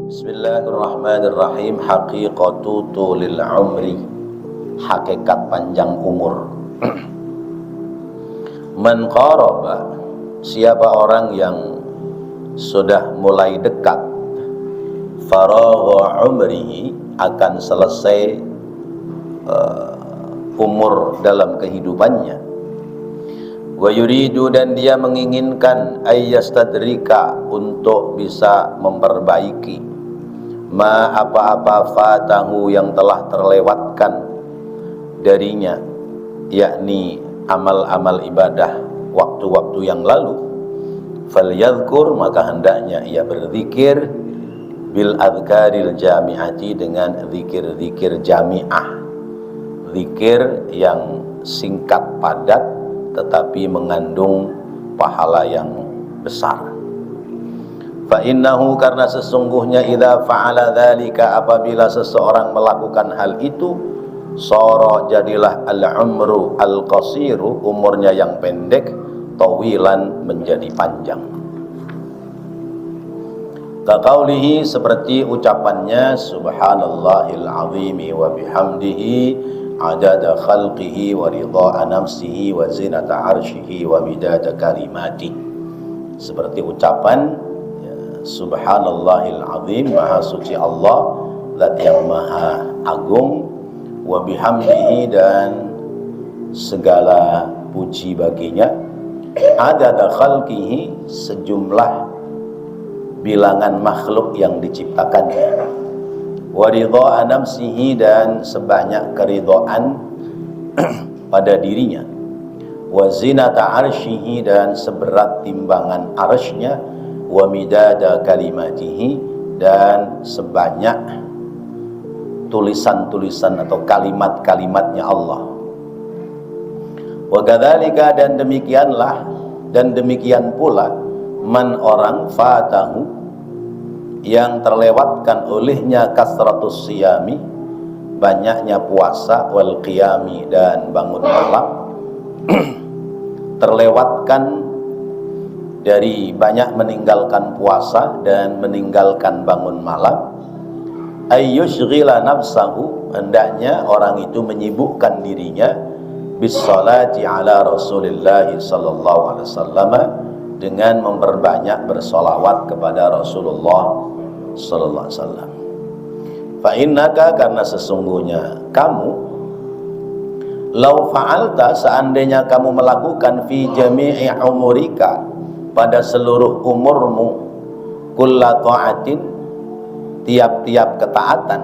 Bismillahirrahmanirrahim. Haqiqatu tulil umri, hakikat panjang umur. Man qaraba, siapa orang yang sudah mulai dekat faragha umrihi, akan selesai umur dalam kehidupannya. Wa yuridu, dan dia menginginkan ayyastadrika, untuk bisa memperbaiki ma apa-apa fatahu, yang telah terlewatkan darinya, yakni amal-amal ibadah waktu-waktu yang lalu. Falyadhkur, maka hendaknya ia berzikir bil adhkaril jami'ati, dengan zikir-zikir jami'ah, zikir yang singkat padat tetapi mengandung pahala yang besar. Fa innahu, karena sesungguhnya idza fa'ala dzalika, apabila seseorang melakukan hal itu, sara, jadilah al-umru al-qasiru, umurnya yang pendek, tawilan, menjadi panjang. Kaqaulihi, seperti ucapannya, subhanallahil azimi wa bihamdihi adada khalqihi wa ridha'a nafsihi wa zinata arshihi wa midada kalimati. Seperti ucapan subhanallahil azim, maha suci Allah, zat yang maha agung, wa bihamdihi, dan segala puji baginya, adada khalqihi, sejumlah bilangan makhluk yang diciptakannya, wa ridha'a nafsihi, dan sebanyak keridhaan pada dirinya, wa zinata arshihi, dan seberat timbangan arsy-Nya, wa midada kalimatihi, dan sebanyak tulisan-tulisan atau kalimat-kalimatnya Allah. Wa kadzalika, dan demikianlah, dan demikian pula, man orang fatahu, yang terlewatkan olehnya kasratus siyami, banyaknya puasa, wal qiyami, dan bangun malam. Terlewatkan dari banyak meninggalkan puasa dan meninggalkan bangun malam. Ayyushghila nafsahu, hendaknya orang itu menyibukkan dirinya bis salati ala Rasulillah sallallahu alaihi wasallam, dengan memperbanyak bersolawat kepada Rasulullah sallallahu alaihi wasallam. Fa innaka, karena sesungguhnya kamu, lau fa'alta, seandainya kamu melakukan fi jami'i umurika, pada seluruh umurmu, kulla ta'atin, tiap-tiap ketaatan,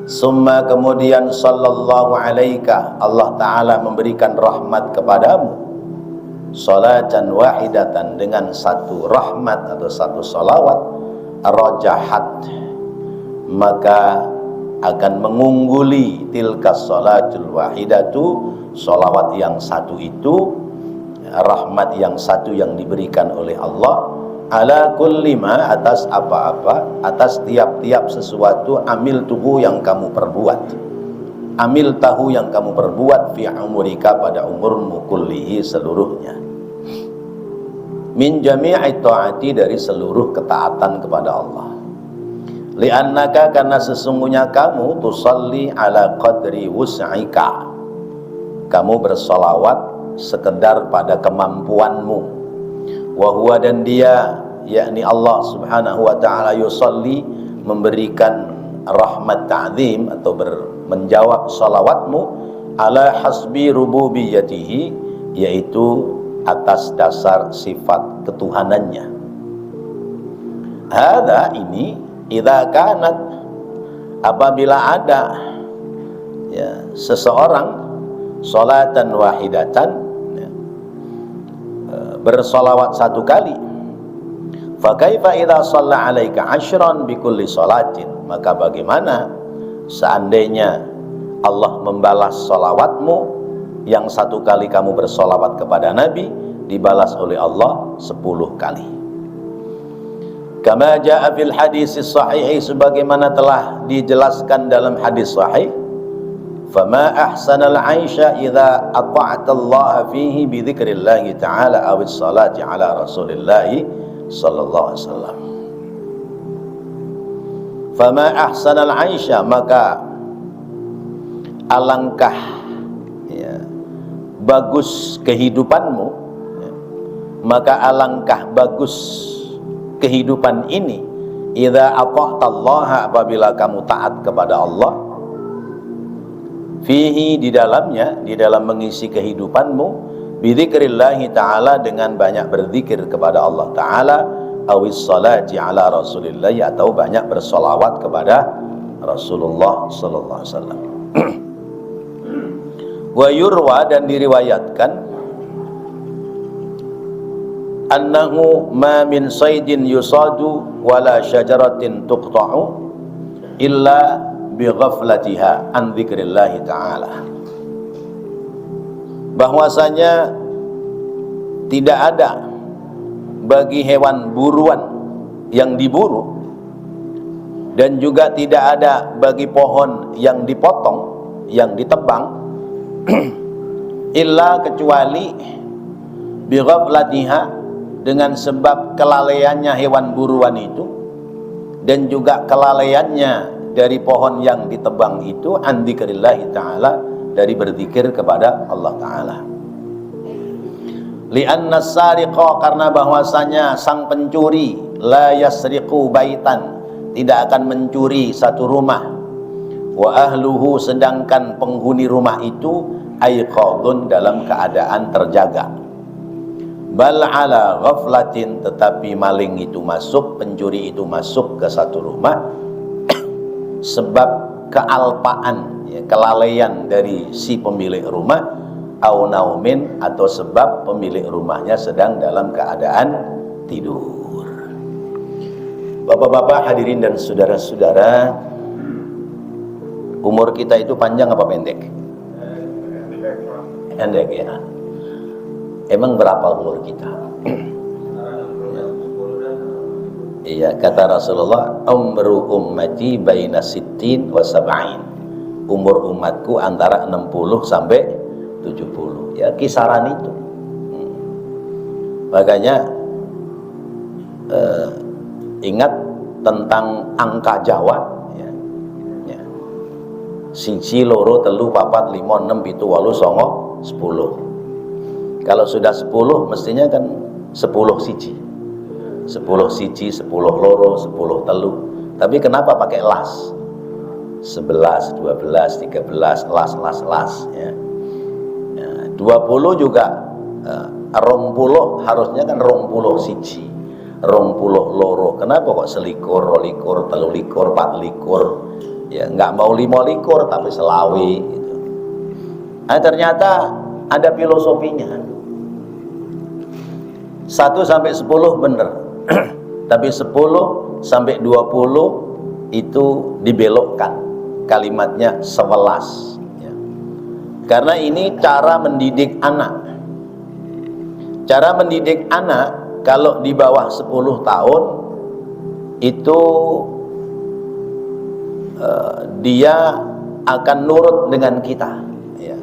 summa, kemudian sallallahu alaika, Allah ta'ala memberikan rahmat kepadamu, salatan wahidatan, dengan satu rahmat atau satu salawat, rajahat, maka akan mengungguli tilka salatul wahidatu, salawat yang satu itu, rahmat yang satu yang diberikan oleh Allah, ala kulli ma, atas apa-apa, atas tiap-tiap sesuatu, amil tuhu, yang kamu perbuat, amil tahu, yang kamu perbuat, fi umurika, pada umurmu, kullihi, seluruhnya, min jami'i ta'ati, dari seluruh ketaatan kepada Allah. Li'annaka, karena sesungguhnya kamu, tusalli ala qadri wus'ika, kamu bersolawat sekedar pada kemampuanmu, wa huwa, dan dia, yakni Allah subhanahu wa ta'ala, yusalli, memberikan rahmat ta'zim atau menjawab salawatmu, ala hasbi rububiyatihi, yaitu atas dasar sifat ketuhanannya. Hadza, ini, idza kanat, apabila ada seseorang salatan wahidatan, bersolawat satu kali, fa kaifa idza shalla alaika ashran bi kulli salatin, maka bagaimana seandainya Allah membalas salawatmu, yang satu kali kamu bersolawat kepada Nabi, dibalas oleh Allah 10 kali. Kama jaa fil hadis sahih, sebagaimana telah dijelaskan dalam hadis sahih, fama ahsanal aisha idza ata'atallaha fihi bi dzikrillah ta'ala aw as-salati ala Rasulillah sallallahu alaihi wasallam. Fama ahsanal aisha, maka alangkah ya, bagus kehidupanmu, ya, maka alangkah bagus kehidupan ini idza ata'tallaha, apabila kamu taat kepada Allah, fihi, di dalamnya, di dalam mengisi kehidupanmu, bidzikrillahi ta'ala, dengan banyak berzikir kepada Allah Ta'ala, awis salati ala rasulillah, atau banyak bersolawat kepada Rasulullah sallallahu alaihi wasallam. Wa yurwa, dan diriwayatkan, annahu ma min saydin yusadu wala syajaratin tuqta'u illa bighaflatiha an dzikrillahi ta'ala, bahwasanya tidak ada bagi hewan buruan yang diburu, dan juga tidak ada bagi pohon yang dipotong, yang ditebang, illa, kecuali bighaflatiha, dengan sebab kelalaiannya hewan buruan itu, dan juga kelalaiannya dari pohon yang ditebang itu, an dzikrillahi ta'ala, dari berzikir kepada Allah Ta'ala. Li'anna sariqa, karena bahwasanya sang pencuri, la yasriqu baitan, tidak akan mencuri satu rumah, wa ahluhu, sedangkan penghuni rumah itu aiqadun, dalam keadaan terjaga, bal ala ghaflatin, tetapi maling itu masuk, pencuri itu masuk ke satu rumah sebab kealpaan, ya, kelalaian dari si pemilik rumah, au naumin, atau sebab pemilik rumahnya sedang dalam keadaan tidur. Bapak-bapak, hadirin dan saudara-saudara, umur kita itu panjang apa pendek? Pendek, ya. Emang berapa umur kita? Iya, kata Rasulullah, umru ummati baina sittin wa sab'in, umur umatku antara 60 sampai 70, ya, kisaran itu. Makanya ingat tentang angka Jawa, ya. Ya. Siji, loro, telu, papat, lima, enam, pitu, walu, songo, 10. Kalau sudah 10 mestinya kan 10 siji, 10 siji, 10 loro, 10 telu. Tapi kenapa pakai las? 11, 12, 13, las, ya. 20 juga, 20 harusnya kan 20 siji, 20 loro. Kenapa kok selikur, rolikur, telulikur, patlikur? Ya, nggak mau 5 likur tapi selawi gitu. Nah, ternyata ada filosofinya. 1 sampai 10 bener, tapi 10 sampai 20 itu dibelokkan, kalimatnya 11. Karena ini cara mendidik anak. Cara mendidik anak kalau di bawah 10 tahun itu dia akan nurut dengan kita, ya.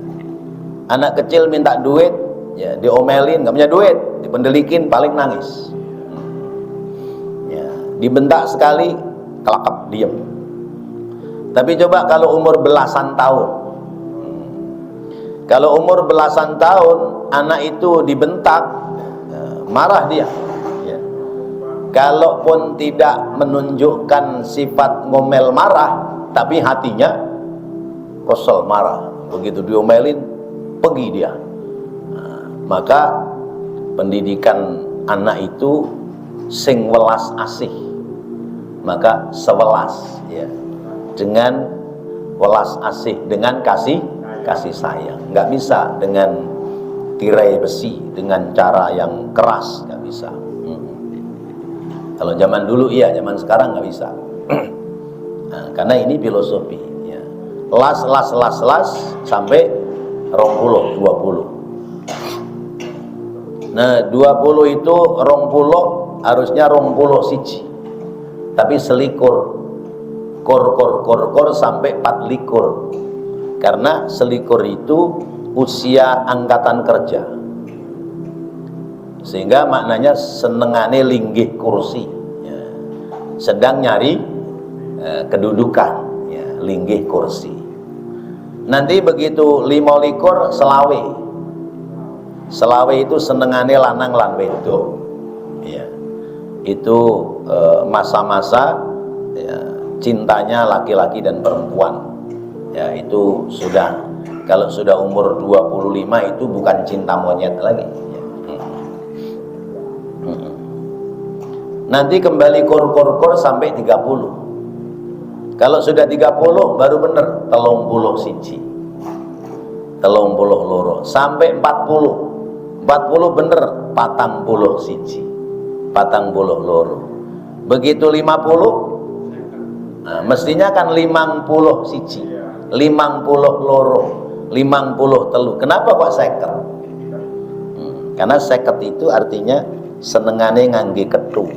Anak kecil minta duit, ya, diomelin, nggak punya duit, dipendelikin, paling nangis, ya. Dibentak sekali, kelakap, diem. Tapi coba kalau umur belasan tahun, kalau umur belasan tahun, anak itu dibentak, marah dia, ya. Kalaupun tidak menunjukkan sifat ngomel marah, tapi hatinya kesel marah. Begitu diomelin, pergi dia. Nah, maka pendidikan anak itu sing welas asih, maka sewelas, ya, dengan welas asih, dengan kasih sayang. Nggak bisa dengan tirai besi, dengan cara yang keras, nggak bisa. Kalau zaman dulu iya, zaman sekarang nggak bisa. Nah, karena ini filosofi, ya. Las sampai 20. Nah, 20 itu 20 harusnya 20 siji, tapi selikur, kor sampai 4 likur. Karena selikur itu usia angkatan kerja, sehingga maknanya senengane linggih kursi, ya. Sedang nyari kedudukan, ya, linggih kursi. Nanti begitu 25 selawe. Selawe itu senengane lanang lan wedok. Ya. Itu masa-masa ya, cintanya laki-laki dan perempuan. Ya, itu sudah, kalau sudah umur 25 itu bukan cinta monyet lagi. Ya. Nanti kembali kur sampai 30. Kalau sudah 30 baru bener 31. 32 sampai 40. 40 bener 41. 42. Begitu 50, nah, mestinya kan 51. 52. 50 telu. Kenapa kok 50? Karena 50 itu artinya senengane ngangge ketung.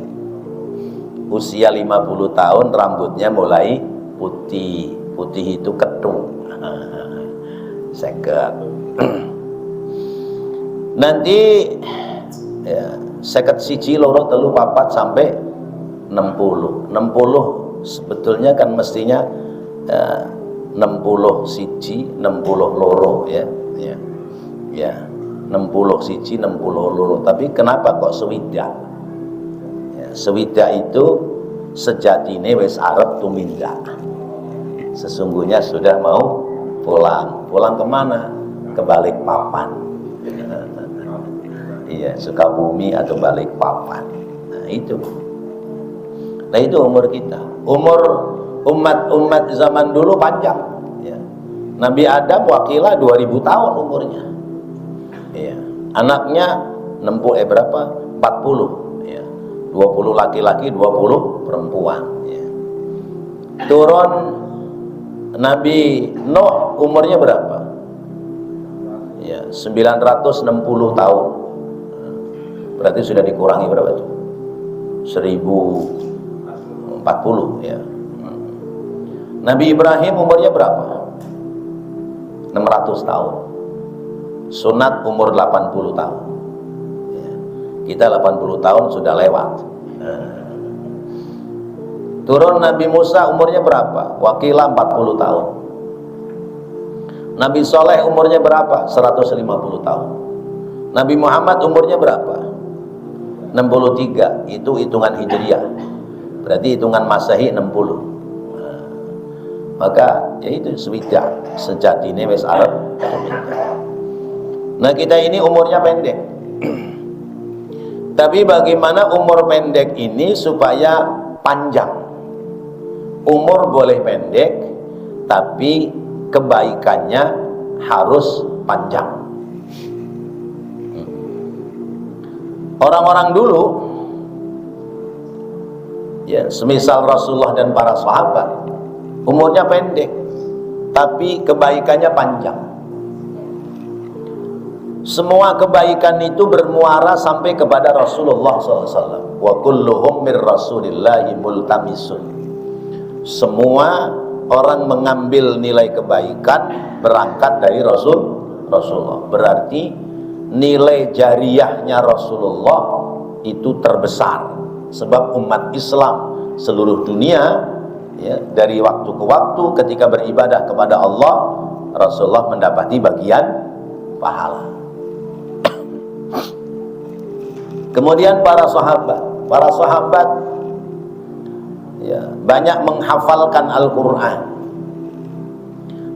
Usia 50 tahun rambutnya mulai putih. Putih itu ketung. 50. Nanti ya, 51, 2, 3, 4 sampai 60. 60 sebetulnya kan mestinya 61, 62 ya. Ya. Ya. 61, 62. Tapi kenapa kok swidak? Ya, swidak itu sejatine wis arep tumindak. Sesungguhnya sudah mau pulang. Pulang kemana? Ke Balikpapan. Iya, Sukabumi atau Balikpapan. Nah itu umur kita. Umur umat zaman dulu panjang. Ya. Nabi Adam wakilah 2000 tahun umurnya. Ya. Anaknya 40 40. Ya. 20 laki-laki, 20 perempuan. Ya. Turun Nabi Nuh umurnya berapa? Ya, 960 tahun. Berarti sudah dikurangi berapa itu? 1040 ya. Nabi Ibrahim umurnya berapa? 600 tahun. Sunat umur 80 tahun. Ya. Kita 80 tahun sudah lewat. Turun Nabi Musa umurnya berapa? Wakilah 40 tahun. Nabi Soleh umurnya berapa? 150 tahun. Nabi Muhammad umurnya berapa? 63. Itu hitungan Hijriah. Berarti hitungan Masehi 60. Maka yaitu swidak sejatine wis arep. Nah, kita ini umurnya pendek. Tapi bagaimana umur pendek ini supaya panjang? Umur boleh pendek, tapi kebaikannya harus panjang. Orang-orang dulu, ya, semisal Rasulullah dan para sahabat, umurnya pendek, tapi kebaikannya panjang. Semua kebaikan itu bermuara sampai kepada Rasulullah SAW. Wa kulluhum mir Rasulillahi multamisun. Semua orang mengambil nilai kebaikan berangkat dari Rasulullah. Berarti nilai jariyahnya Rasulullah itu terbesar. Sebab umat Islam seluruh dunia, ya, dari waktu ke waktu ketika beribadah kepada Allah, Rasulullah mendapati bagian pahala. Kemudian para sahabat ya, banyak menghafalkan Al-Quran.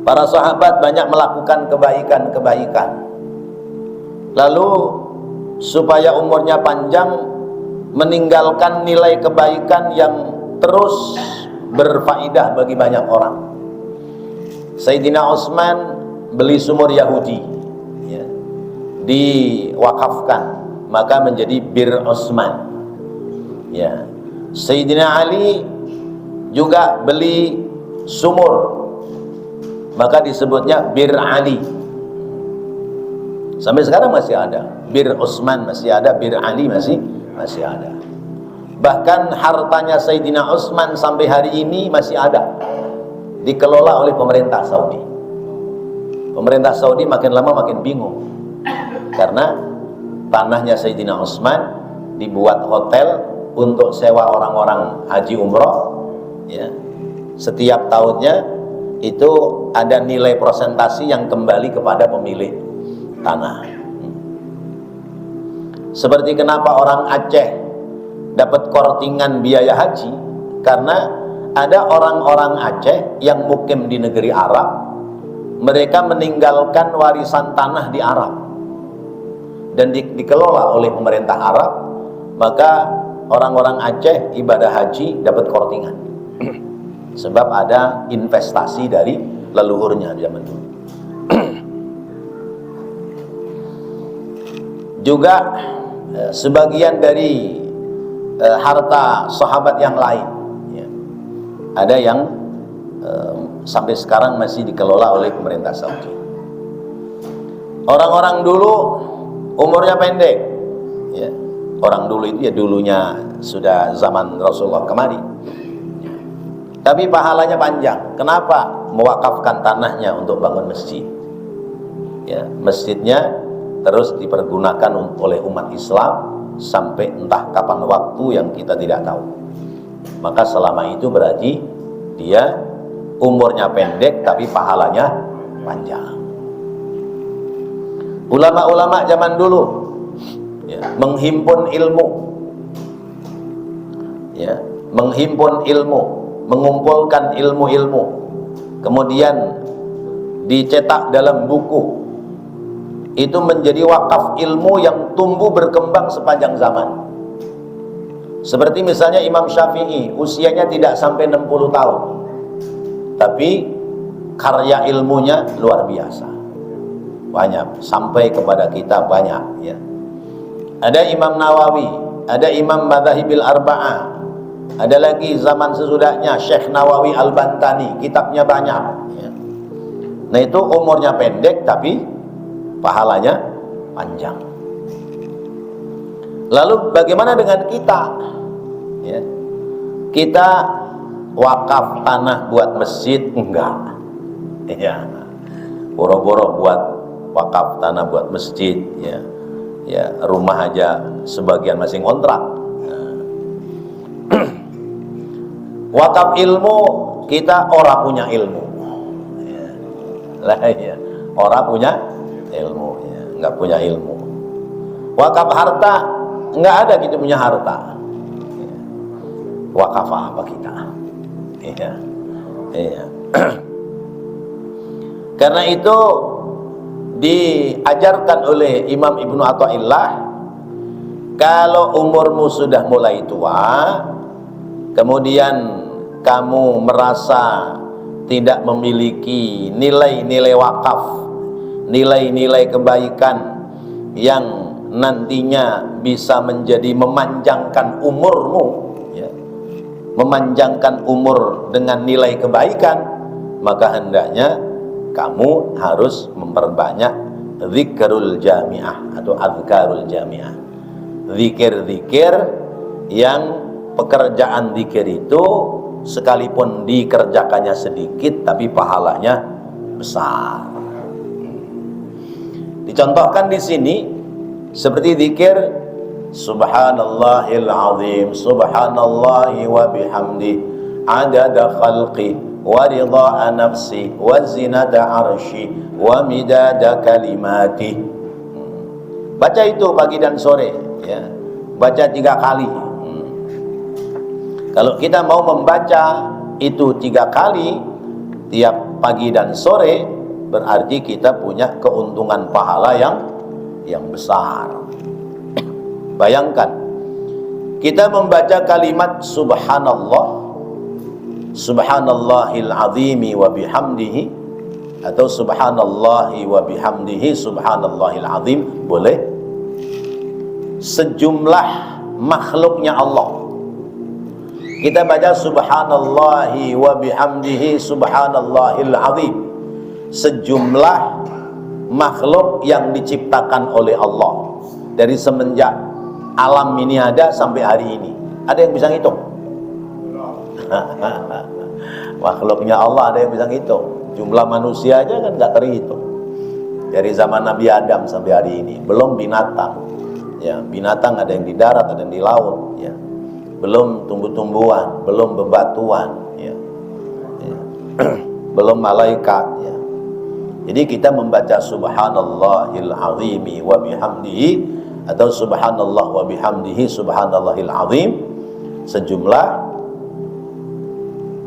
Para sahabat banyak melakukan kebaikan-kebaikan. Lalu supaya umurnya panjang, meninggalkan nilai kebaikan yang terus berfaedah bagi banyak orang. Sayyidina Utsman beli sumur Yahudi, ya, diwakafkan, maka menjadi Bir Utsman. Ya. Sayyidina Ali juga beli sumur, maka disebutnya Bir Ali. Sampai sekarang masih ada. Bir Utsman masih ada, Bir Ali masih ada. Bahkan hartanya Sayyidina Utsman sampai hari ini masih ada, dikelola oleh pemerintah Saudi. Pemerintah Saudi makin lama makin bingung, karena tanahnya Sayyidina Utsman dibuat hotel untuk sewa orang-orang haji umroh, ya. setiap tahunnya itu ada nilai persentasi yang kembali kepada pemilik tanah. Seperti kenapa orang Aceh dapat kortingan biaya haji, karena ada orang-orang Aceh yang mukim di negeri Arab, mereka meninggalkan warisan tanah di Arab dan dikelola oleh pemerintah Arab, maka orang-orang Aceh ibadah haji dapat kortingan sebab ada investasi dari leluhurnya zaman dulu. Juga sebagian dari harta sahabat yang lain ya, ada yang sampai sekarang masih dikelola oleh pemerintah Saudi. Orang-orang dulu umurnya pendek ya. Orang dulu itu ya dulunya sudah zaman Rasulullah kemari, tapi pahalanya panjang. Kenapa? Mewakafkan tanahnya untuk bangun masjid ya. Masjidnya terus dipergunakan oleh umat Islam sampai entah kapan waktu yang kita tidak tahu. Maka selama itu berarti dia umurnya pendek tapi pahalanya panjang. Ulama-ulama zaman dulu ya, menghimpun ilmu ya, menghimpun ilmu, mengumpulkan ilmu-ilmu, kemudian dicetak dalam buku, itu menjadi wakaf ilmu yang tumbuh berkembang sepanjang zaman. Seperti misalnya Imam Syafi'i, usianya tidak sampai 60 tahun, tapi karya ilmunya luar biasa, banyak, sampai kepada kita banyak ya. Ada Imam Nawawi, ada Imam Madhahibil Arba'ah, ada lagi zaman sesudahnya Syekh Nawawi Al-Bantani, kitabnya banyak ya. Nah itu umurnya pendek tapi pahalanya panjang. Lalu bagaimana dengan kita ya? Kita wakaf tanah buat masjid? Enggak ya, boro-boro buat wakaf tanah buat masjid ya. Ya rumah aja sebagian masih ngontrak ya. Wakaf ilmu, kita ora punya ilmu ya. Lah ya, ora punya ilmu ya, nggak punya ilmu. Wakaf harta, nggak ada kita punya harta ya. Wakaf apa kita ya, ya. Karena itu diajarkan oleh Imam Ibnu Athaillah, kalau umurmu sudah mulai tua, kemudian kamu merasa tidak memiliki nilai-nilai wakaf, nilai-nilai kebaikan yang nantinya bisa menjadi memanjangkan umurmu ya, memanjangkan umur dengan nilai kebaikan, maka hendaknya kamu harus memperbanyak zikrul jami'ah atau azkarul jami'ah, zikir-zikir yang pekerjaan zikir itu sekalipun dikerjakannya sedikit tapi pahalanya besar. Dicontohkan di sini seperti zikir Subhanallahil azim, Subhanallahi wa bihamdi, adada khalqi wa ridha nafsi wa zinata arsy wa midada kalimati. Baca itu pagi dan sore ya. Baca 3 kali. Kalau kita mau membaca itu 3 kali tiap pagi dan sore, berarti kita punya keuntungan pahala yang besar. Bayangkan kita membaca kalimat subhanallah, subhanallahil azimi wa bihamdihi, atau subhanallahi wa bihamdihi subhanallahil azim, boleh. Sejumlah makhluknya Allah kita baca subhanallahi wa bihamdihi subhanallahil azim, sejumlah makhluk yang diciptakan oleh Allah dari semenjak alam ini ada sampai hari ini. Ada yang bisa ngitung? Makhluknya Allah ada yang bisa ngitung. Jumlah manusia aja kan nggak terhitung dari zaman Nabi Adam sampai hari ini. Belum binatang ya, binatang ada yang di darat, ada yang di laut ya. Belum tumbuh-tumbuhan, belum bebatuan ya. belum malaikat ya. Jadi kita membaca subhanallahil azimi wa bihamdihi atau subhanallah wa bihamdihi subhanallahil azim sejumlah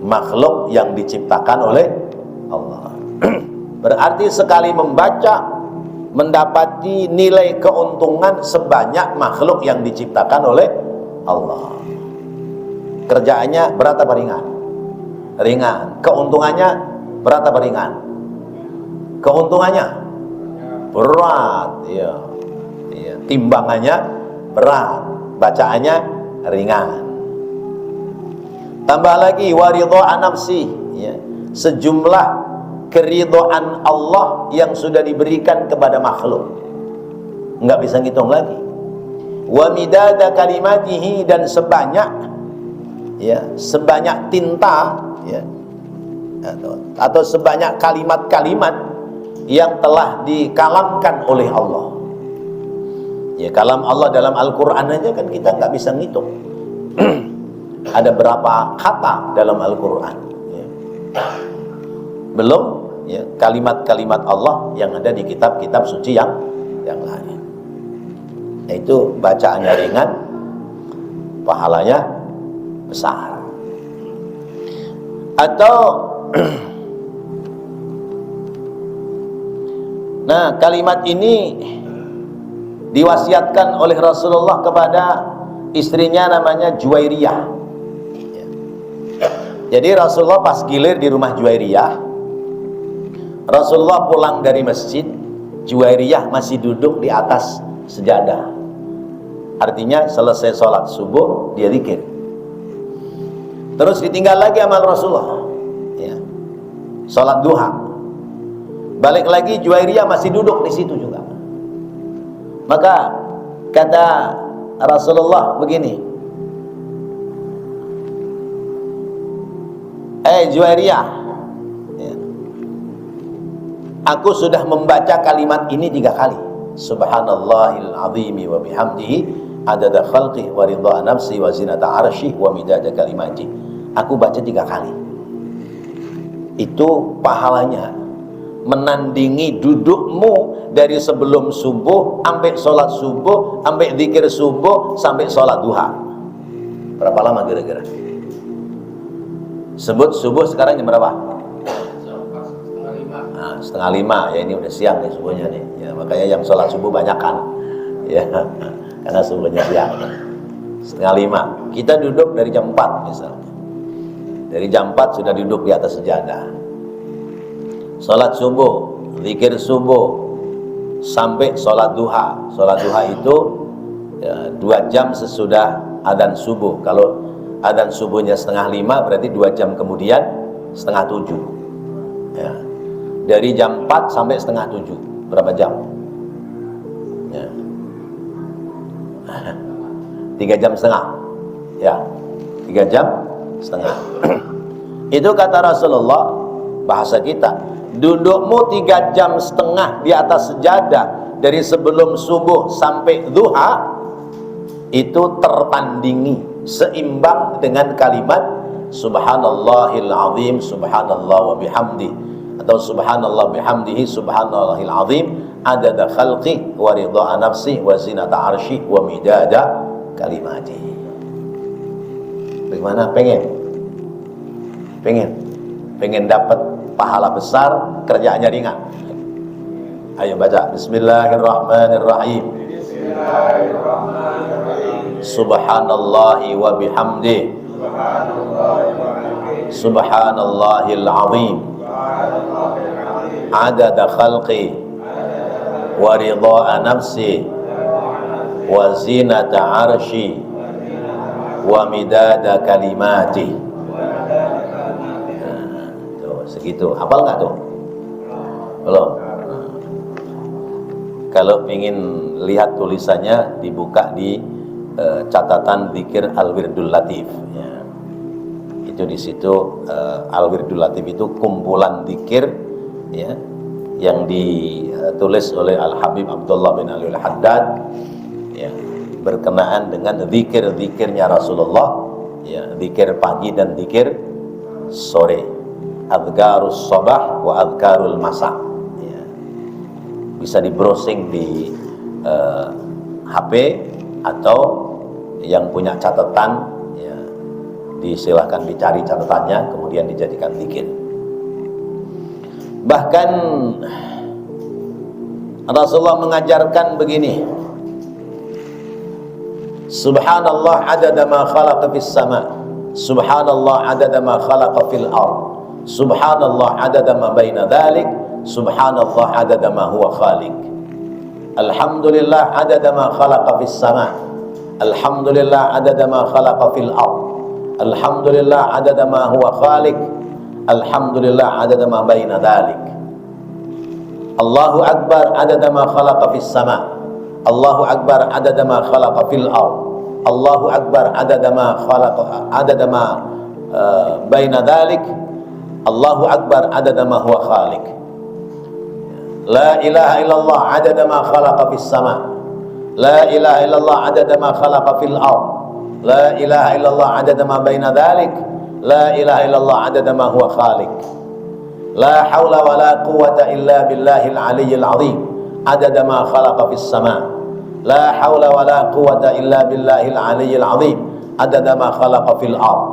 makhluk yang diciptakan oleh Allah. Berarti sekali membaca mendapati nilai keuntungan sebanyak makhluk yang diciptakan oleh Allah. Kerjaannya berat apa ringan? Ringan. Keuntungannya berat apa ringan? Keuntungannya berat, ya. Ya. Timbangannya berat, bacaannya ringan. Tambah lagi waridha nafsi, ya. Sejumlah keridhaan Allah yang sudah diberikan kepada makhluk, nggak bisa ngitung lagi. Wa midada kalimatihi, dan sebanyak, ya, sebanyak tinta, ya, atau sebanyak kalimat-kalimat yang telah dikalamkan oleh Allah. Ya, kalam Allah dalam Al-Quran aja kan kita nggak bisa ngitung. Ada berapa kata dalam Al-Quran, ya. Belum, ya, kalimat-kalimat Allah yang ada di kitab-kitab suci yang lain. Itu bacaannya ringan, pahalanya besar. Atau nah, kalimat ini diwasiatkan oleh Rasulullah kepada istrinya namanya Juwairiyah. Ya. Jadi Rasulullah pas gilir di rumah Juwairiyah, Rasulullah pulang dari masjid, Juwairiyah masih duduk di atas sejadah. Artinya selesai sholat subuh dia zikir. Terus ditinggal lagi amal Rasulullah, ya. Sholat duha. Balik lagi Juwairiyah masih duduk di situ juga. Maka kata Rasulullah begini, Juwairiyah, ya, aku sudah membaca kalimat ini 3 kali. Subhanallahil azimi wa bihamdihi adada khalqih wa ridha nafsi wa zinata arsyih wa midada kalimati. Aku baca 3 kali. Itu pahalanya menandingi dudukmu dari sebelum subuh sampai sholat subuh, sampai zikir subuh, sampai sholat duha. Berapa lama kira-kira? Sebut subuh sekarang jam berapa? Nah, 4:30 ya, ini udah siang nih subuhnya nih, ya, makanya yang sholat subuh banyak kan, ya, karena subuhnya siang. 4:30 kita duduk dari jam 4 misalnya, dari jam 4 sudah duduk di atas sejadah, sholat subuh, zikir subuh, sampai sholat duha. Sholat duha itu, ya, 2 jam sesudah adzan subuh. Kalau adzan subuhnya 5:30 berarti 2 jam kemudian 6:30. Ya. Dari jam 4 sampai 6:30 berapa jam? Ya. 3 jam setengah. Ya, 3 jam setengah. Itu kata Rasulullah, bahasa kita, dudukmu 3 jam setengah di atas sejadah dari sebelum subuh sampai duha, itu tertandingi, seimbang dengan kalimat Subhanallahil azim, Subhanallah wa bihamdi, atau Subhanallah bihamdihi, Subhanallahil azim adada khalqi wa ridha nafsi wa zinata arshi wa midada kalimati. Bagaimana? Pengen dapat pahala besar, kerjaannya ringan. Ayo baca Bismillahirrahmanirrahim. Subhanallahi wa bihamdi, Subhanallahil azim adada khalqi wa ridha nafsi wa zinata arshi wa midada kalimati. Segitu, hafal nggak tuh? Belum. Kalau ingin lihat tulisannya, dibuka di catatan zikir Al-Wirdul Latif, ya. Itu di situ Al-Wirdul Latif itu kumpulan zikir, ya, yang ditulis oleh Al-Habib Abdullah bin Ali Al-Haddad, ya, berkenaan dengan zikir-zikirnya Rasulullah, ya, zikir pagi dan zikir sore. Adhkarus Sabah wa Adhkarul Masa. Ya. Bisa di browsing di HP atau yang punya catatan, ya, disilahkan dicari catatannya kemudian dijadikan zikir. Bahkan Rasulullah mengajarkan begini, Subhanallah adada ma khalaqa fis sama, Subhanallah adada ma khalaqa fil ard, Subhanallah adada ma baina dhalik, Subhanallah adada ma huwa khaliq. Alhamdulillah adada ma khalaqa fis sama, Alhamdulillah adada ma khalaqa fil ard, Alhamdulillah adada ma huwa khaliq, Alhamdulillah adada ma baina dhalik. Allahu Akbar adada ma khalaqa fis sama, Allahu Akbar adada ma khalaqa fil ard, Allahu Akbar adada ma khalaqa adada ma baina dhalik, Allahu Akbar adada ma huwa khaliq. La ilaha illallah adada ma khalaqa fis sama, la ilaha illallah adada ma khalaqa fil ard, la ilaha illallah adada ma baina dhalik, la ilaha illallah adada ma huwa khaliq. La haula wa la quwwata illa billahil aliyyil azim adada ma khalaqa fis sama, la haula wa la quwwata illa billahil aliyyil azim adada ma khalaqa fil ard,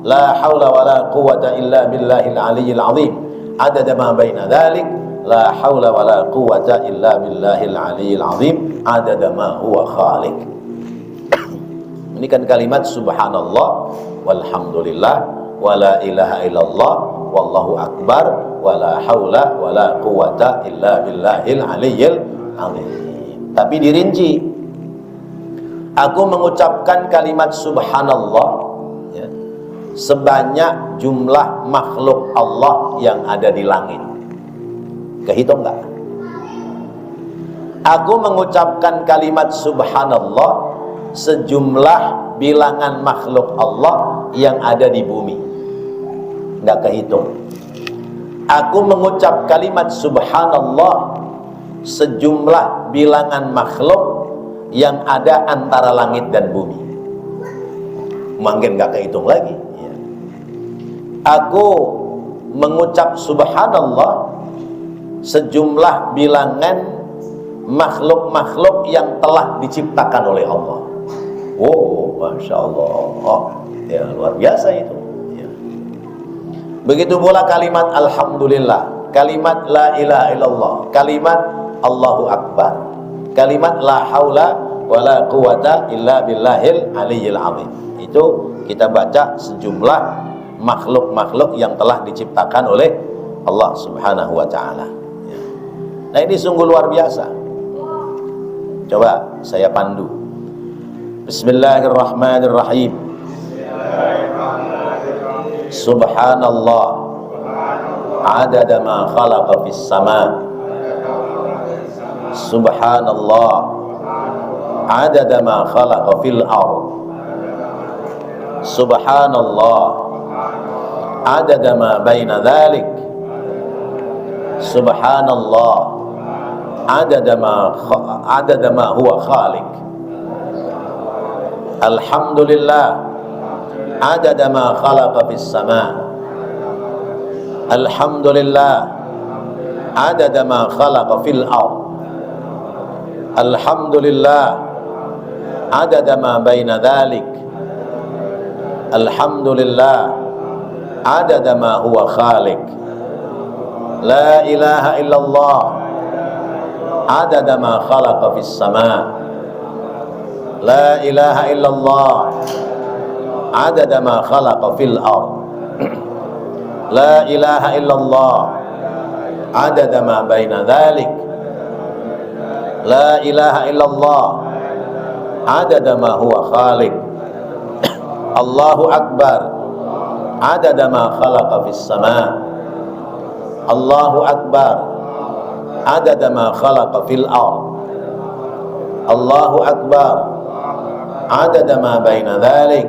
la haula wa la quwwata illa billahil aliyyil azim adada ma baina dhalik, la haula wa la quwwata illa billahil aliyyil azim adada ma huwa khaliq. Ini kan kalimat subhanallah walhamdulillah wa la ilaha illallah wallahu akbar wa la haula wa la quwwata illa billahil aliyyil azim. Tapi dirinci, aku mengucapkan kalimat subhanallah, ya, sebanyak jumlah makhluk Allah yang ada di langit. Kehitung enggak? Aku mengucapkan kalimat subhanallah sejumlah bilangan makhluk Allah yang ada di bumi. Enggak kehitung. Aku mengucap kalimat subhanallah sejumlah bilangan makhluk yang ada antara langit dan bumi. Mungkin enggak kehitung lagi, ya. Aku mengucap subhanallah sejumlah bilangan makhluk-makhluk yang telah diciptakan oleh Allah. Oh, Masya Allah, oh, ya, luar biasa itu, ya. Begitu pula kalimat alhamdulillah, kalimat la ilaha illallah, kalimat Allahu Akbar, kalimat la haula wa la quwata illa billahil aliyyil azim. Itu kita baca sejumlah makhluk-makhluk yang telah diciptakan oleh Allah Subhanahu wa ta'ala. Nah, ini sungguh luar biasa. Coba saya pandu. Bismillahirrahmanirrahim. Subhanallah adada ma khalaqa fis sama, Subhanallah adada ma khalaqa fil ard, Subhanallah adada ma baina dhalik, Subhanallah adada ma huwa khaliq. Alhamdulillah adada ma khalaqa fis sama, Alhamdulillah adada ma khalaqa fil ard, Alhamdulillah adada ma baina dhalik, Alhamdulillah adada ma huwa khaliq. La ilaha illallah adada ma khalaqa fis sama, la ilaha illallah adada ma khalaqa fil ard, la ilaha illallah adada ma baina dhalik, la ilaha illallah adada ma huwa khaliq. Allahu Akbar adada ma khalaqa fis sama, Allahu Akbar adada ma khalaqa fil ard, Allahu Akbar adada ma baina dhalik,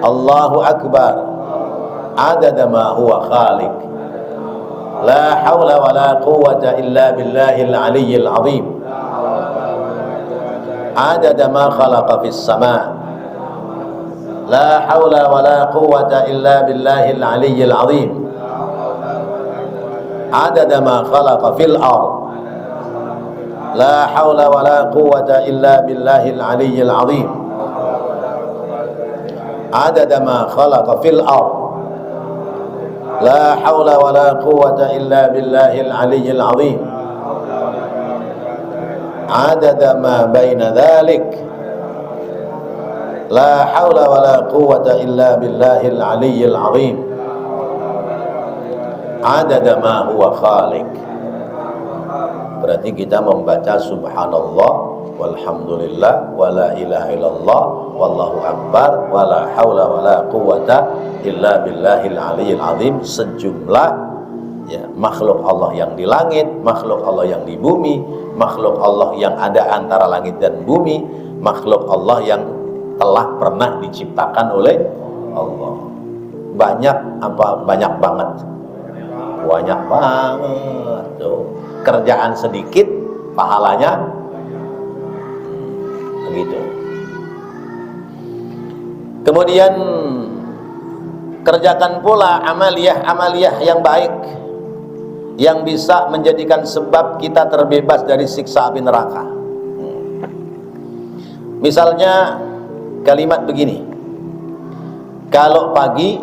Allahu Akbar adada ma huwa khaliq. La hawla wa la quwwata illa billahil aliyyil azim adada ma khalaqa fis sama, la hawla wa la quwwata illa billahil aliyyil azim adada ma khalaqa fil ard la haula wa la quwwata illa billahil aliyyil azim adada ma khalaqa fil ard la haula wa la quwwata illa billahil aliyyil azim adada ma baina dhalik la haula wa la quwwata illa billahil aliyyil azim adada ma huwa khaliq. Berarti kita membaca subhanallah walhamdulillah wala ilaha illallah wallahu akbar wala haula wala quwwata illa billahil aliyyil azim sejumlah ya, makhluk Allah yang di langit, makhluk Allah yang di bumi, makhluk Allah yang ada antara langit dan bumi, makhluk Allah yang telah pernah diciptakan oleh Allah. Banyak apa? Banyak banget. Banyak banget tuh. Kerjaan sedikit, pahalanya begitu. Kemudian kerjakan pula amaliyah yang baik yang bisa menjadikan sebab kita terbebas dari siksa api neraka. Misalnya kalimat begini, kalau pagi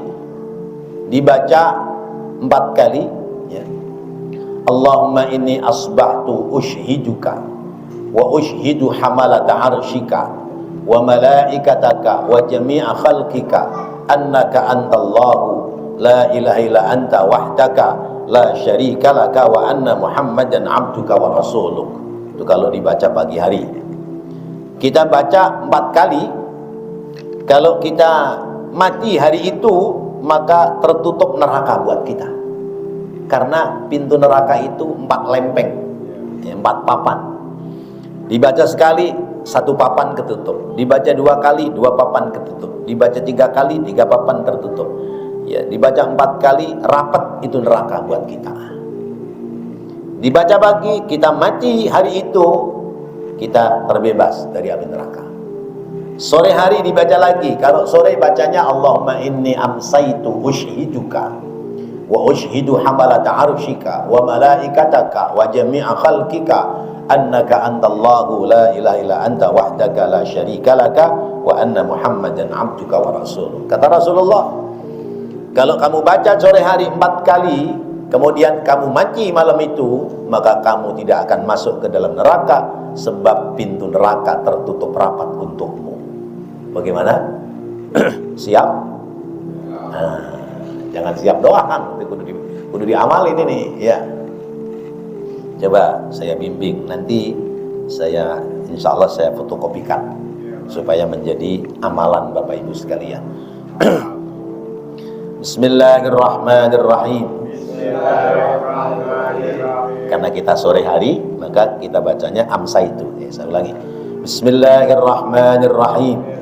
dibaca 4 kali ya. Allahumma inni asbahtu ushiduka wa ushidu hamalata arshika wa malaikataka wa jami'a khalqika annaka antallahu la ilaha illa anta wahdaka la syarika laka wa anna muhammadan abduka wa rasuluk. Itu kalau dibaca pagi hari. Kita baca 4 kali. Kalau kita mati hari itu, maka tertutup neraka buat kita, karena pintu neraka itu 4 lempeng ya, 4 papan. Dibaca sekali 1 papan ketutup, dibaca 2 kali 2 papan ketutup, dibaca 3 kali 3 papan tertutup ya, dibaca 4 kali rapat itu neraka buat kita. Dibaca pagi, kita mati hari itu, kita terbebas dari api neraka. Sore hari dibaca lagi. Kalau sore bacanya Allahumma inni amsaitu ushiduka wa ushidu hamalata arshika wa malaikataka wa jami'a khalqika annaka antallahu la ilaha illa anta wahdaka la syarika laka wa anna muhammadan abduka wa rasuluk. Kata Rasulullah, kalau kamu baca sore hari 4 kali, kemudian kamu mati malam itu, maka kamu tidak akan masuk ke dalam neraka, sebab pintu neraka tertutup rapat untukmu. Bagaimana? Siap? Nah, jangan siap doang, kudu diamalin ini ya. Coba saya bimbing, nanti saya insya Allah saya fotokopikan supaya menjadi amalan Bapak Ibu sekalian. Bismillahirrahmanirrahim. Karena kita sore hari, maka kita bacanya amsaitu ya, saya ulangi. Bismillahirrahmanirrahim.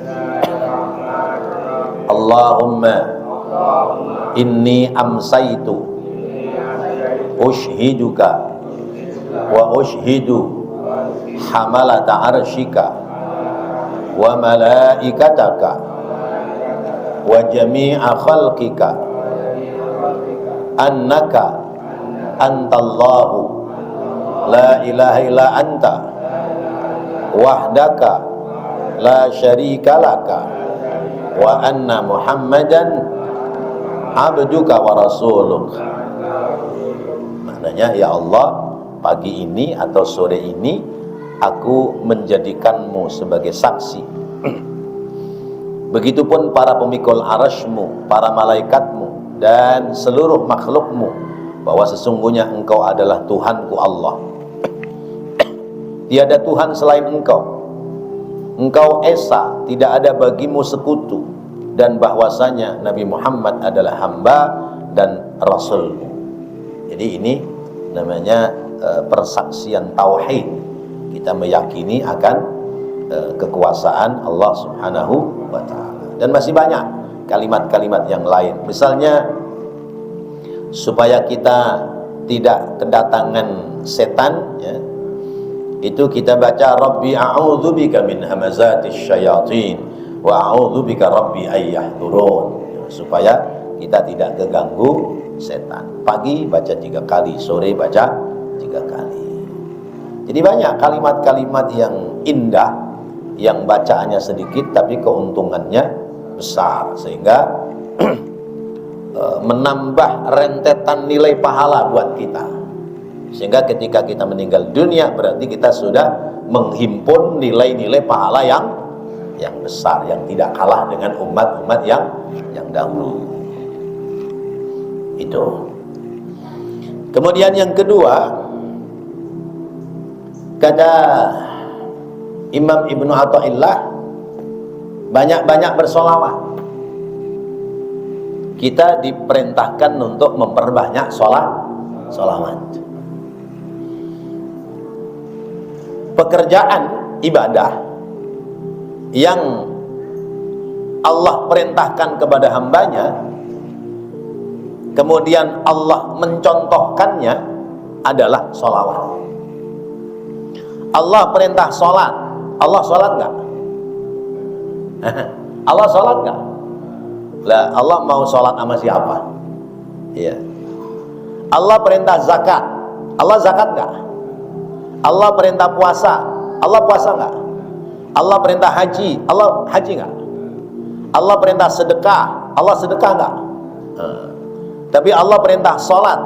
Allahumma inni amsaitu ushiduka wa ushidu hamalata arshika wa malaikataka wa jami'a khalqika annaka antallahu la ilaha illa anta wahdaka la syarika laka wa anna muhammadan abduka wa rasuluk. Maknanya, ya Allah, pagi ini atau sore ini aku menjadikanmu sebagai saksi. Begitupun para pemikul arasy-Mu, para malaikatmu dan seluruh makhlukmu, bahwa sesungguhnya engkau adalah Tuhanku Allah. Tiada Tuhan selain engkau. Engkau esa, tidak ada bagimu sekutu, dan bahwasanya Nabi Muhammad adalah hamba dan rasulmu. Jadi ini namanya persaksian tauhid. Kita meyakini akan kekuasaan Allah Subhanahu wa ta'ala. Dan masih banyak kalimat-kalimat yang lain. Misalnya supaya kita tidak kedatangan setan ya, itu kita baca Rabbi a'udzubika min hamazatis syayatin wa a'udzubika rabbi ayyahdurun, supaya kita tidak keganggu setan. Pagi baca 3 kali, sore baca 3 kali. Jadi banyak kalimat-kalimat yang indah, yang bacaannya sedikit tapi keuntungannya besar, sehingga menambah rentetan nilai pahala buat kita. Sehingga ketika kita meninggal dunia, berarti kita sudah menghimpun nilai-nilai pahala yang besar, yang tidak kalah dengan umat-umat yang dahulu. Itu. Kemudian yang kedua, kata Imam Ibnu Athaillah, banyak-banyak bersolawat. Kita diperintahkan untuk memperbanyak solawat. Pekerjaan ibadah yang Allah perintahkan kepada hambanya, kemudian Allah mencontohkannya, adalah solawat. Allah perintah sholat, Allah sholat nggak? Allah sholat nggak? Lah, Allah mau sholat sama siapa? Iya. Allah perintah zakat, Allah zakat nggak? Allah perintah puasa, Allah puasa nggak? Allah perintah haji, Allah haji nggak? Allah perintah sedekah, Allah sedekah nggak? Tapi Allah perintah sholat,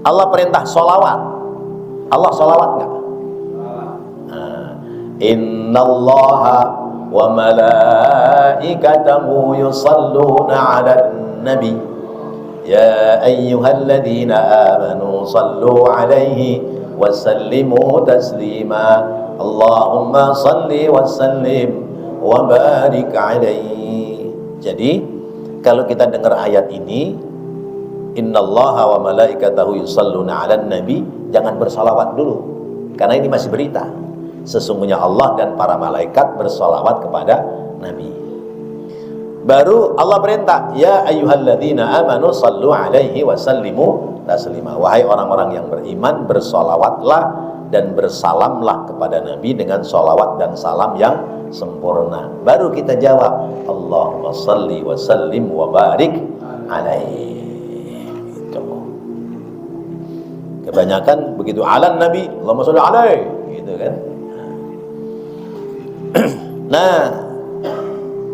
Allah perintah sholawat, Allah sholawat nggak? Innallaha wa malaikatahu yusalluna 'alan nabi ya ayyuhalladzina amanu sallu 'alaihi wa sallimu taslima Allahumma salli wa sallim wa barik 'alaihi. Jadi kalau kita dengar ayat ini, innallaha wa malaikatahu yusalluna 'alan nabi, jangan bersalawat dulu, karena ini masih berita. Sesungguhnya Allah dan para malaikat bersolawat kepada Nabi. Baru Allah perintah, ya ayyuhalladzina amanu sallu alaihi wa sallimu taslima. Wahai orang-orang yang beriman, bersolawatlah dan bersalamlah kepada Nabi dengan solawat dan salam yang sempurna. Baru kita jawab, Allahumma salli wa sallim wa barik alaihi. Itu. Kebanyakan begitu alan Nabi, Allahumma salli alaihi, gitu kan. Nah,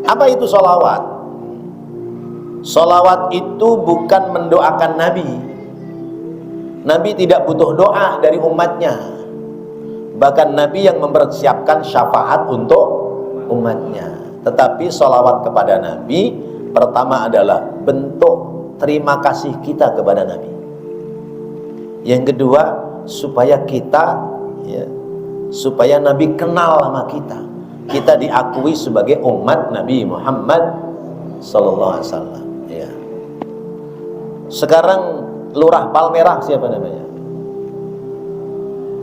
apa itu sholawat? Sholawat itu bukan mendoakan Nabi. Nabi tidak butuh doa dari umatnya. Bahkan Nabi yang mempersiapkan syafaat untuk umatnya. Tetapi sholawat kepada Nabi pertama adalah bentuk terima kasih kita kepada Nabi. Yang kedua, supaya kita, supaya Nabi kenal sama kita. Kita diakui sebagai umat Nabi Muhammad sallallahu alaihi wasallam. Ya. Sekarang Lurah Palmerah siapa namanya?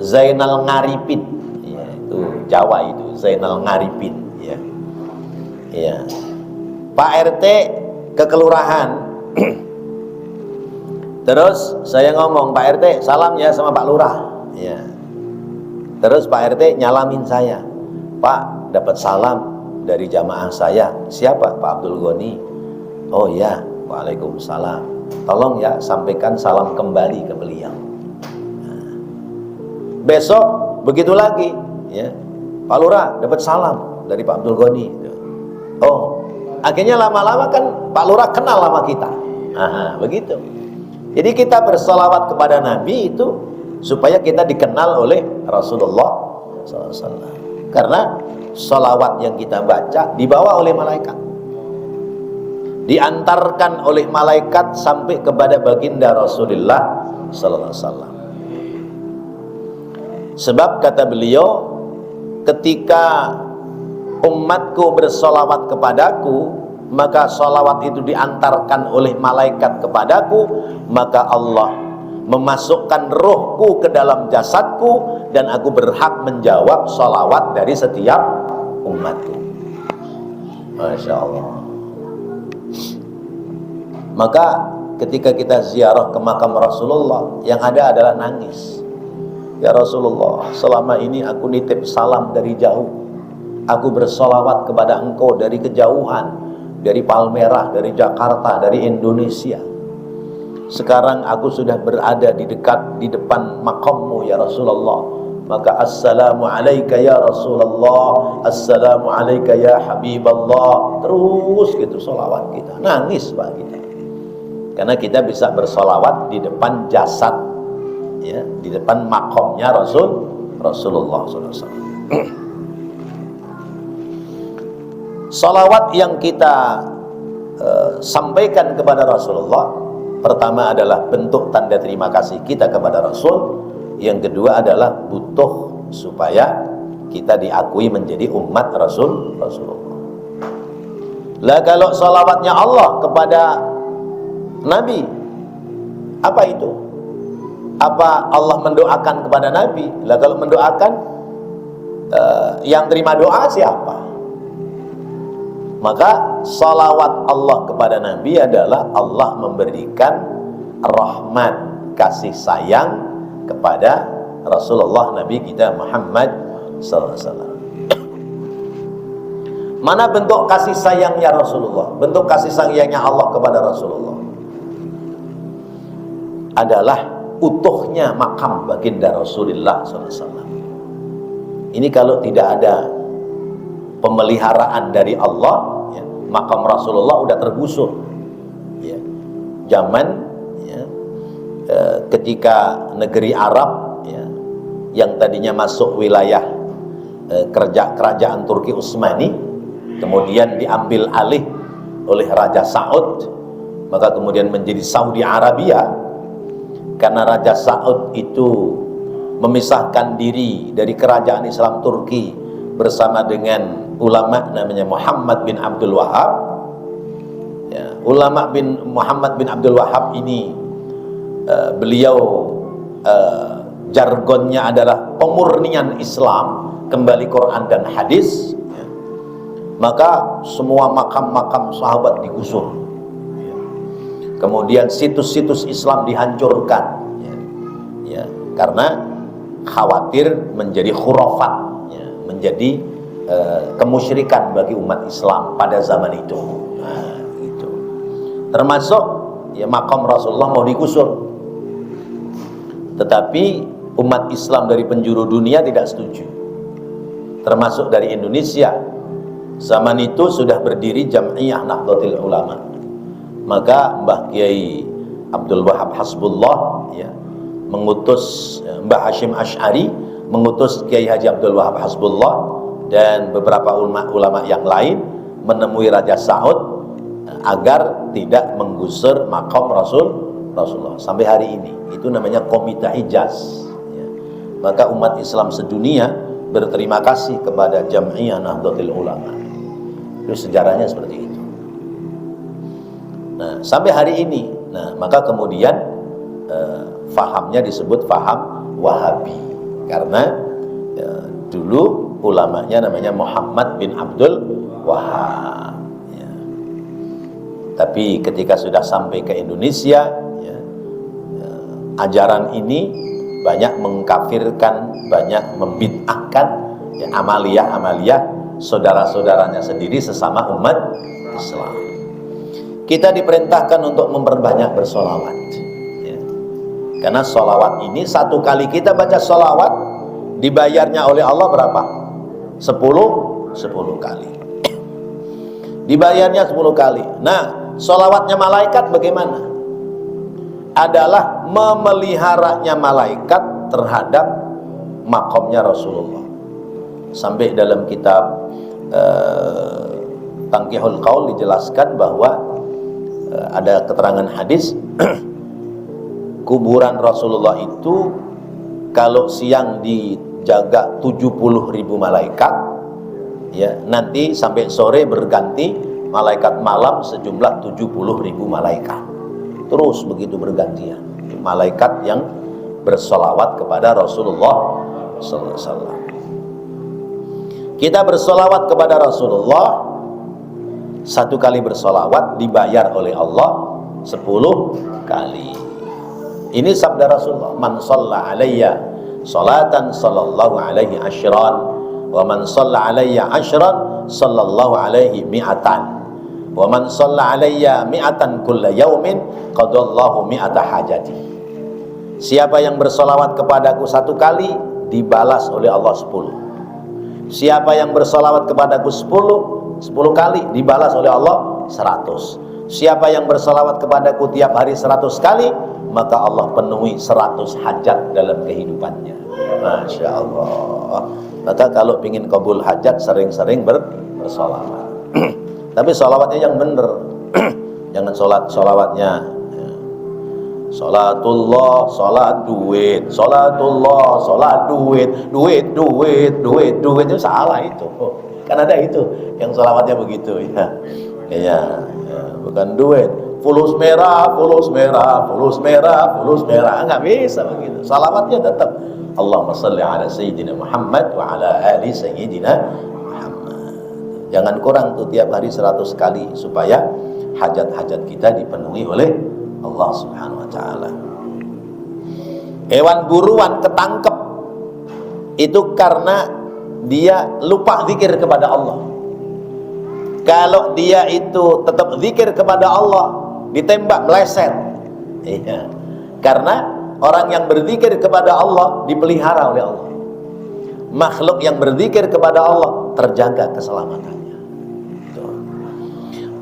Zainal Ngaripin. Ya, itu Jawa itu, Zainal Ngaripin, ya. Ya. Pak RT ke kelurahan. Terus saya ngomong, Pak RT salam ya sama Pak Lurah. Ya. Terus Pak RT nyalamin saya, Pak dapat salam dari jamaah saya. Siapa? Pak Abdul Ghani. Oh ya, waalaikumsalam. Tolong ya sampaikan salam kembali ke beliau. Nah, besok begitu lagi, ya. Pak Lurah dapat salam dari Pak Abdul Ghani. Oh, akhirnya lama-lama kan Pak Lurah kenal sama kita. Aha, begitu. Jadi kita bersalawat kepada Nabi itu supaya kita dikenal oleh Rasulullah SAW. Karena salawat yang kita baca dibawa oleh malaikat, diantarkan oleh malaikat sampai kepada baginda Rasulullah sallallahu alaihi wasallam. Sebab kata beliau, ketika umatku bersalawat kepadaku, maka salawat itu diantarkan oleh malaikat kepadaku, maka Allah memasukkan rohku ke dalam jasadku dan aku berhak menjawab salawat dari setiap umatku. Masya Allah. Maka ketika kita ziarah ke makam Rasulullah, yang ada adalah nangis. Ya Rasulullah, selama ini aku nitip salam dari jauh, aku bersolawat kepada engkau dari kejauhan, dari Palmerah, dari Jakarta, dari Indonesia. sekarang aku sudah berada di depan makammu ya Rasulullah, maka assalamu alayka ya Rasulullah, assalamu alayka ya Habiballah, terus gitu sholawat kita. Nangis Pak kita, karena kita bisa bersolawat di depan jasad, ya, di depan makamnya Rasulullah SAW. Salawat yang kita sampaikan kepada Rasulullah, pertama adalah bentuk tanda terima kasih kita kepada Rasul. Yang kedua adalah butuh supaya kita diakui menjadi umat Rasulullah. Lah kalau salawatnya Allah kepada Nabi, apa itu? Apa Allah mendoakan kepada Nabi? Lah kalau mendoakan, yang terima doa siapa? Maka salawat Allah kepada Nabi adalah Allah memberikan rahmat, kasih sayang kepada Rasulullah Nabi kita Muhammad SAW. Mana bentuk kasih sayangnya Rasulullah, bentuk kasih sayangnya Allah kepada Rasulullah? Adalah utuhnya makam baginda Rasulullah SAW. Ini kalau tidak ada pemeliharaan dari Allah, ya, makam Rasulullah udah tergusur. Ya. Zaman, ya, ketika negeri Arab, ya, yang tadinya masuk wilayah kerajaan Turki Utsmani, kemudian diambil alih oleh Raja Saud, maka kemudian menjadi Saudi Arabia. Karena Raja Saud itu memisahkan diri dari kerajaan Islam Turki bersama dengan ulama namanya Muhammad bin Abdul Wahab. Ya, ulama Muhammad bin Abdul Wahab ini beliau jargonnya adalah pemurnian Islam, kembali Quran dan hadis. Ya. Maka semua makam-makam sahabat digusur. Ya. Kemudian situs-situs Islam dihancurkan. Ya. Ya, karena khawatir menjadi khurafat, ya, menjadi kemusyrikan bagi umat Islam pada zaman itu. Nah, itu. Termasuk ya makam Rasulullah mau digusur. Tetapi umat Islam dari penjuru dunia tidak setuju. Termasuk dari Indonesia. Zaman itu sudah berdiri Jam'iyah Nahdlatul Ulama. Maka Mbah Kiai Abdul Wahab Hasbullah, ya, mengutus Mbah Hashim Asy'ari, mengutus Kiai Haji Abdul Wahab Hasbullah dan beberapa ulama yang lain menemui Raja Saud agar tidak menggusur makam Rasulullah sampai hari ini. Itu namanya Komite Hijaz, ya. Maka umat Islam sedunia berterima kasih kepada Jam'iyah Nahdlatul Ulama. Itu sejarahnya seperti itu. Nah, sampai hari ini, nah, maka kemudian fahamnya disebut faham Wahabi, karena dulu ulamanya namanya Muhammad bin Abdul Wahab, ya. Tapi ketika sudah sampai ke Indonesia, ya, ajaran ini banyak mengkafirkan, banyak membid'ahkan, ya, amaliyah saudara-saudaranya sendiri sesama umat Islam. Kita diperintahkan untuk memperbanyak bersolawat, ya. Karena solawat ini, satu kali kita baca solawat dibayarnya oleh Allah berapa? 10 kali. Dibayarnya 10 kali. Nah, sholawatnya malaikat bagaimana? Adalah memeliharanya malaikat terhadap makamnya Rasulullah. Sampai dalam kitab Tanqihul Qaul dijelaskan bahwa ada keterangan hadis kuburan Rasulullah itu kalau siang dijaga 70.000 malaikat, ya, nanti sampai sore berganti malaikat malam sejumlah 70.000 malaikat. Terus begitu bergantian malaikat yang bersolawat kepada Rasulullah SAW. Kita bersolawat kepada Rasulullah, satu kali bersolawat dibayar oleh Allah 10 kali. Ini sabda Rasulullah, man shalla alayya salatan sallallahu alaihi asyran wa man shalla alayya asyran sallallahu alaihi mi'atan Wa man shalla alayya mi'atan kulla yaumin qadallahu mi'ata hajati. Siapa yang bersolawat kepadaku 1 kali, dibalas oleh Allah 10. Siapa yang bersolawat kepadaku 10 kali, dibalas oleh Allah 100. Siapa yang bersolawat kepadaku tiap hari 100 kali, maka Allah penuhi 100 hajat dalam kehidupannya. Masya Allah. Maka kalau ingin kabul hajat, sering-sering bersolawat. Tapi sholawatnya yang benar. Jangan sholawatnya sholatullah, sholat duit, sholatullah, sholat duit, duit itu salah itu. Kan ada itu yang sholawatnya begitu ya. Ya, bukan duit. Fulus merah, enggak bisa begitu. Sholawatnya tetap Allahumma shalli ala sayyidina Muhammad wa ala ali sayyidina. Jangan kurang tuh tiap hari 100 kali supaya hajat-hajat kita dipenuhi oleh Allah Subhanahu wa taala. Hewan buruan ketangkep itu karena dia lupa zikir kepada Allah. Kalau dia itu tetap zikir kepada Allah, ditembak meleset. Iya. Karena orang yang berzikir kepada Allah dipelihara oleh Allah. Makhluk yang berzikir kepada Allah terjaga keselamatannya.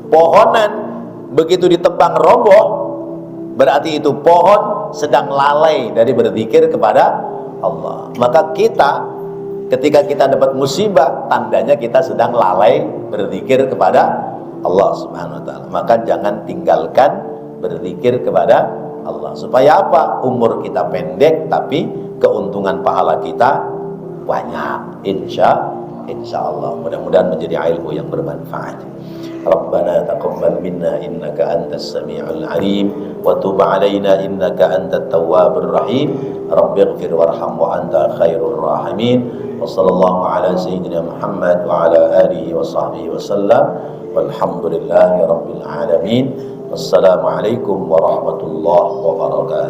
Pohonan begitu ditebang roboh, berarti itu pohon sedang lalai dari berzikir kepada Allah. Maka kita ketika kita dapat musibah, tandanya kita sedang lalai berzikir kepada Allah Subhanahu wa taala. Maka jangan tinggalkan berzikir kepada Allah. Supaya apa? Umur kita pendek tapi keuntungan pahala kita banyak. Insya Allah. Mudah-mudahan menjadi ilmu yang bermanfaat. Rabbana taqabbal minna innaka antas sami'ul alim wa tub 'alaina innaka antat tawwabur rahim. Rabbighfir warham wa anta khairur rahimin. Wa sallallahu ala sayyidina Muhammad wa ala alihi wa sahbihi wa sallam. Walhamdulillahi rabbil alamin. Wassalamu alaikum warahmatullahi wabarakatuh.